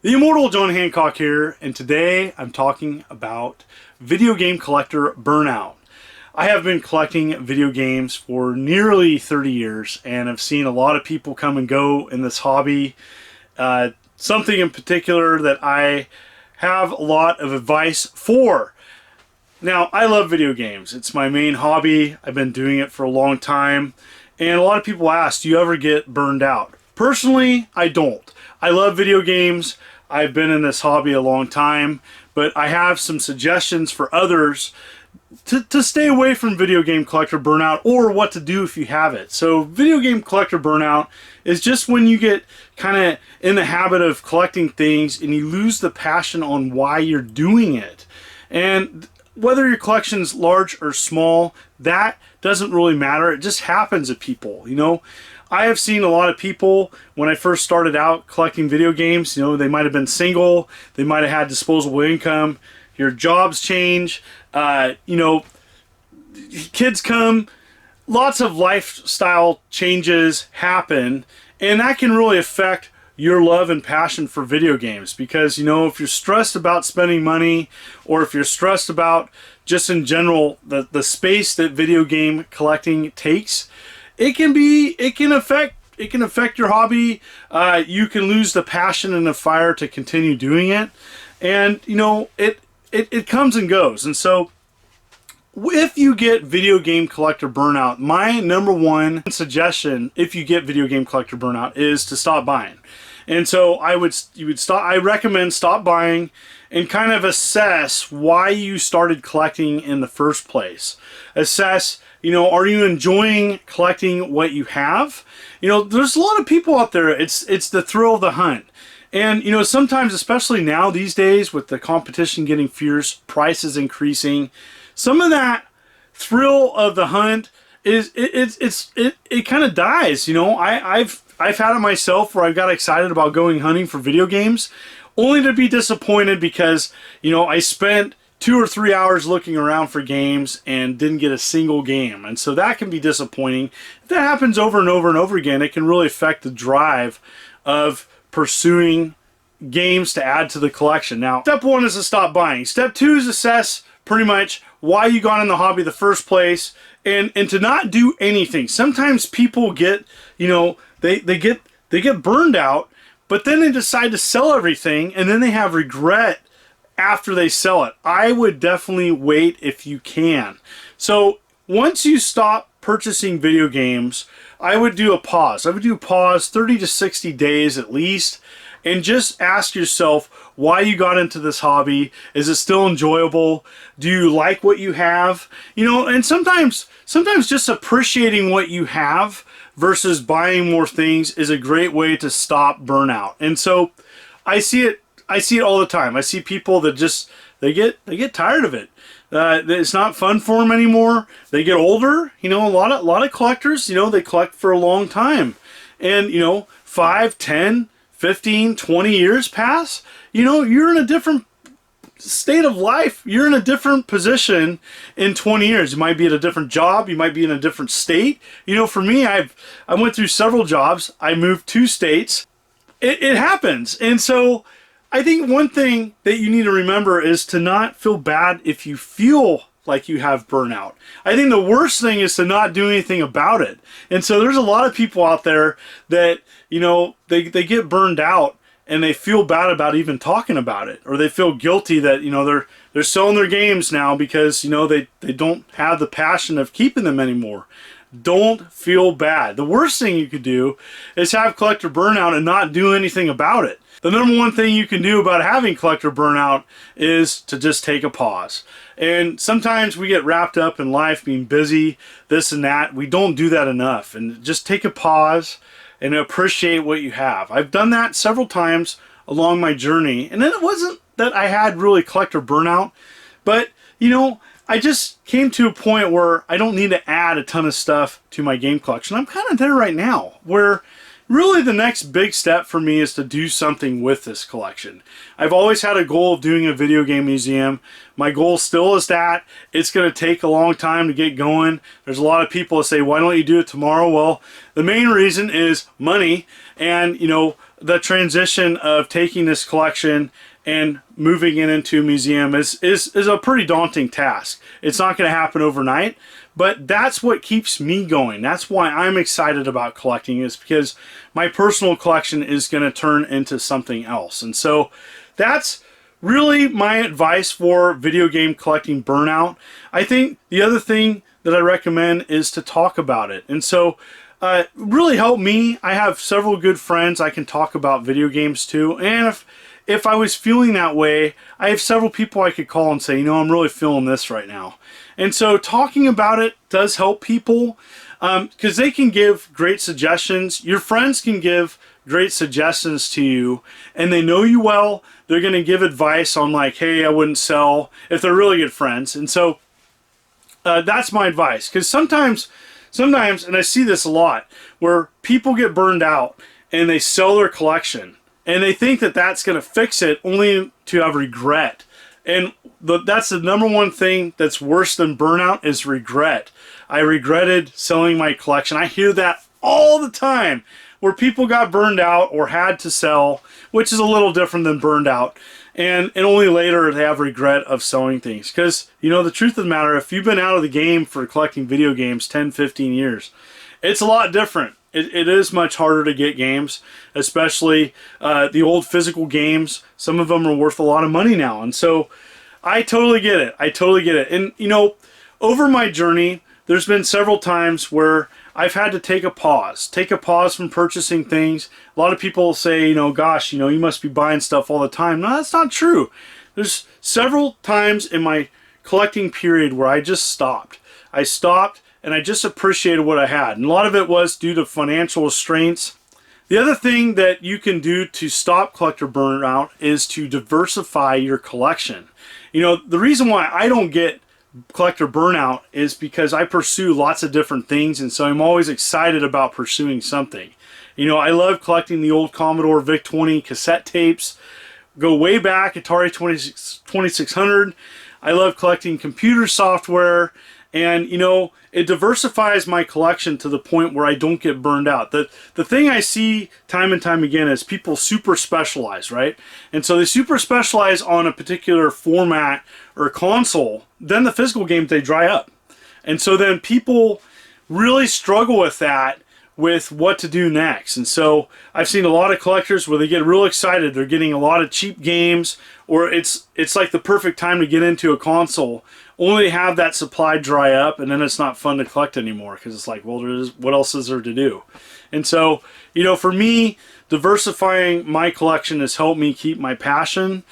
The immortal John Hancock here, and today I'm talking about video game collector burnout. I have been collecting video games for nearly 30 years and I've seen a lot of people come and go in this hobby. Something in particular that I have a lot of advice for. Now, I love video games. It's my main hobby. I've been doing it for a long time. And a lot of people ask, do you ever get burned out? Personally, I don't. I love video games. I've been in this hobby a long time, but I have some suggestions for others to stay away from video game collector burnout, or what to do if you have it. So video game collector burnout is just when you get kind of in the habit of collecting things and you lose the passion on why you're doing it. And whether your collection's large or small, that doesn't really matter. It just happens to people, you know. I have seen a lot of people when I first started out collecting video games, they might have been single, they might have had disposable income, your jobs change, kids come, lots of lifestyle changes happen, and that can really affect your love and passion for video games. Because, if you're stressed about spending money, or if you're stressed about just in general the space that video game collecting takes, it can affect your hobby. You can lose the passion and the fire to continue doing it, and it comes and goes. And so if you get video game collector burnout, my number one suggestion if you get video game collector burnout is to stop buying. And so I recommend stop buying and kind of assess why you started collecting in the first place. Assess, are you enjoying collecting what you have? There's a lot of people out there, it's the thrill of the hunt. And, sometimes, especially now these days with the competition getting fierce, prices increasing, some of that thrill of the hunt is, it kind of dies. I've had it myself where I got excited about going hunting for video games, only to be disappointed because, I spent 2 or 3 hours looking around for games and didn't get a single game. And so that can be disappointing. If that happens over and over and over again, it can really affect the drive of pursuing games to add to the collection. Now, step one is to stop buying. Step two is assess pretty much why you got in the hobby in the first place, and to not do anything. Sometimes people get, they get burned out, but then they decide to sell everything and then they have regret after they sell it. I would definitely wait if you can. So once you stop purchasing video games, I would do a pause. I would do a pause 30 to 60 days at least, and just ask yourself why you got into this hobby. Is it still enjoyable? Do you like what you have? And sometimes just appreciating what you have versus buying more things is a great way to stop burnout. And so I see it all the time. I see people that just they get tired of it. It's not fun for them anymore. They get older. A lot of collectors, they collect for a long time, and 5, 10, 15, 20 years pass. You're in a different state of life. You're in a different position in 20 years. You might be at a different job. You might be in a different state. For me, I went through several jobs. I moved 2 states. It happens. And so I think one thing that you need to remember is to not feel bad if you feel like you have burnout. I think the worst thing is to not do anything about it. And so there's a lot of people out there that, they get burned out and they feel bad about even talking about it, or they feel guilty that, they're selling their games now because, they don't have the passion of keeping them anymore. Don't feel bad. The worst thing you could do is have collector burnout and not do anything about it. The number one thing you can do about having collector burnout is to just take a pause. And sometimes we get wrapped up in life, being busy, this and that. We don't do that enough. And just take a pause and appreciate what you have. I've done that several times along my journey. And then it wasn't that I had really collector burnout, but I just came to a point where I don't need to add a ton of stuff to my game collection. I'm kind of there right now, where really the next big step for me is to do something with this collection. I've always had a goal of doing a video game museum. My goal still is that. It's going to take a long time to get going. There's a lot of people that say, why don't you do it tomorrow? Well, the main reason is money. And the transition of taking this collection and moving it into a museum is a pretty daunting task. It's not going to happen overnight, but that's what keeps me going. That's why I'm excited about collecting, is because my personal collection is going to turn into something else. And so that's really my advice for video game collecting burnout. I think the other thing that I recommend is to talk about it. And so really helped me. I have several good friends I can talk about video games to, and if I was feeling that way, I have several people I could call and say, you know, I'm really feeling this right now. And so talking about it does help people, because they can give great suggestions. Your friends can give great suggestions to you, and they know you well. They're going to give advice on, like, hey, I wouldn't sell, if they're really good friends. And so that's my advice, because sometimes, and I see this a lot, where people get burned out and they sell their collection. And they think that that's going to fix it, only to have regret. And that's the number one thing that's worse than burnout, is regret. I regretted selling my collection. I hear that all the time, where people got burned out or had to sell, which is a little different than burned out. And only later they have regret of selling things. Because, you know, the truth of the matter, if you've been out of the game for collecting video games 10, 15 years, it's a lot different. It is much harder to get games, especially the old physical games. Some of them are worth a lot of money now. And so I totally get it. I totally get it. And, you know, over my journey, there's been several times where I've had to take a pause from purchasing things. A lot of people say, you know, gosh, you know, you must be buying stuff all the time. No, that's not true. There's several times in my collecting period where I just stopped. I stopped and I just appreciated what I had. And a lot of it was due to financial restraints. The other thing that you can do to stop collector burnout is to diversify your collection. You know, the reason why I don't get collector burnout is because I pursue lots of different things, and so I'm always excited about pursuing something. You know, I love collecting the old Commodore VIC-20 cassette tapes, go way back, Atari 2600. I love collecting computer software, and, you know, it diversifies my collection to the point where I don't get burned out. The thing I see time and time again is people super specialize, right? And so they super specialize on a particular format or console, then the physical games, they dry up. And so then people really struggle with that, with what to do next. And so I've seen a lot of collectors where they get real excited. They're getting a lot of cheap games, or it's like the perfect time to get into a console, only to have that supply dry up, and then it's not fun to collect anymore, because it's like, well, what else is there to do? And so, you know, for me, diversifying my collection has helped me keep my passion.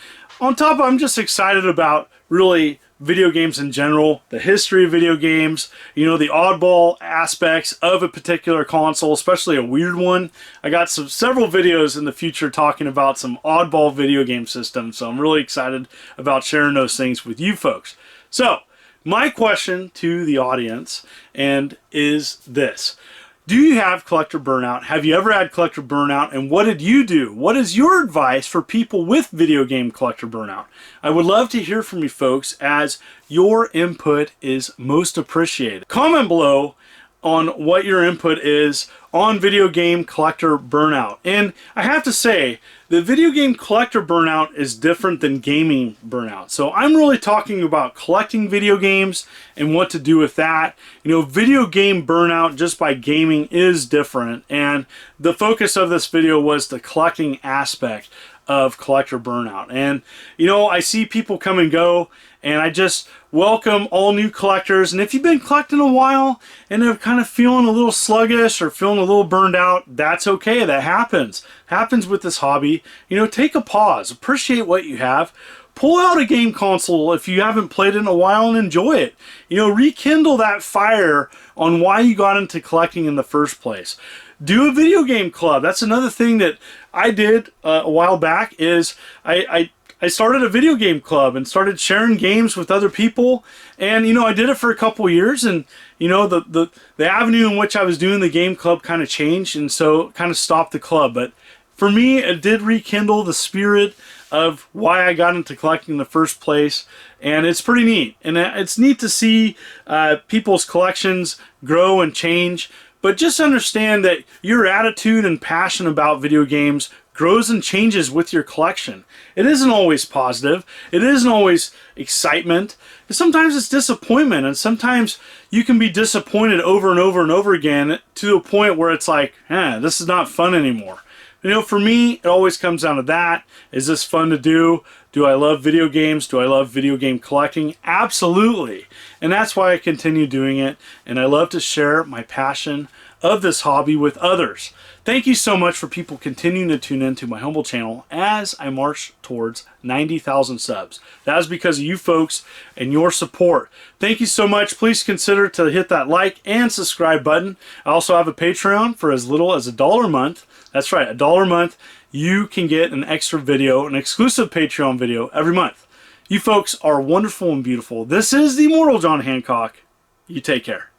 On top of, I'm just excited about really video games in general, the history of video games, you know, the oddball aspects of a particular console, especially a weird one. I got several videos in the future talking about some oddball video game systems, so I'm really excited about sharing those things with you folks. So, my question to the audience is this. Do you have collector burnout? Have you ever had collector burnout? And what did you do? What is your advice for people with video game collector burnout? I would love to hear from you folks, as your input is most appreciated. Comment below on what your input is on video game collector burnout. And I have to say, the video game collector burnout is different than gaming burnout. So I'm really talking about collecting video games and what to do with that. You know, video game burnout just by gaming is different. And the focus of this video was the collecting aspect of collector burnout. And, you know, I see people come and go, and I just welcome all new collectors. And if you've been collecting a while and are kind of feeling a little sluggish or feeling a little burned out, that's okay. That happens with this hobby. You know, take a pause, appreciate what you have. Pull out a game console if you haven't played it in a while and enjoy it. You know, rekindle that fire on why you got into collecting in the first place. Do a video game club. That's another thing that I did a while back, is I started a video game club and started sharing games with other people. And, you know, I did it for a couple years, and, you know, the avenue in which I was doing the game club kind of changed, and so kind of stopped the club. But for me, it did rekindle the spirit of why I got into collecting in the first place, and it's pretty neat. And it's neat to see people's collections grow and change. But just understand that your attitude and passion about video games grows and changes with your collection. It isn't always positive. It isn't always excitement. Sometimes it's disappointment, and sometimes you can be disappointed over and over and over again to a point where it's like, this is not fun anymore. You know, for me, it always comes down to that. Is this fun to do? Do I love video games? Do I love video game collecting? Absolutely. And that's why I continue doing it. And I love to share my passion of this hobby with others. Thank you so much for people continuing to tune into my humble channel as I march towards 90,000 subs. That is because of you folks and your support. Thank you so much. Please consider to hit that like and subscribe button. I also have a Patreon for as little as $1 a month. That's right, $1 a month. You can get an extra video, an exclusive Patreon video every month. You folks are wonderful and beautiful. This is the Immortal John Hancock. You take care.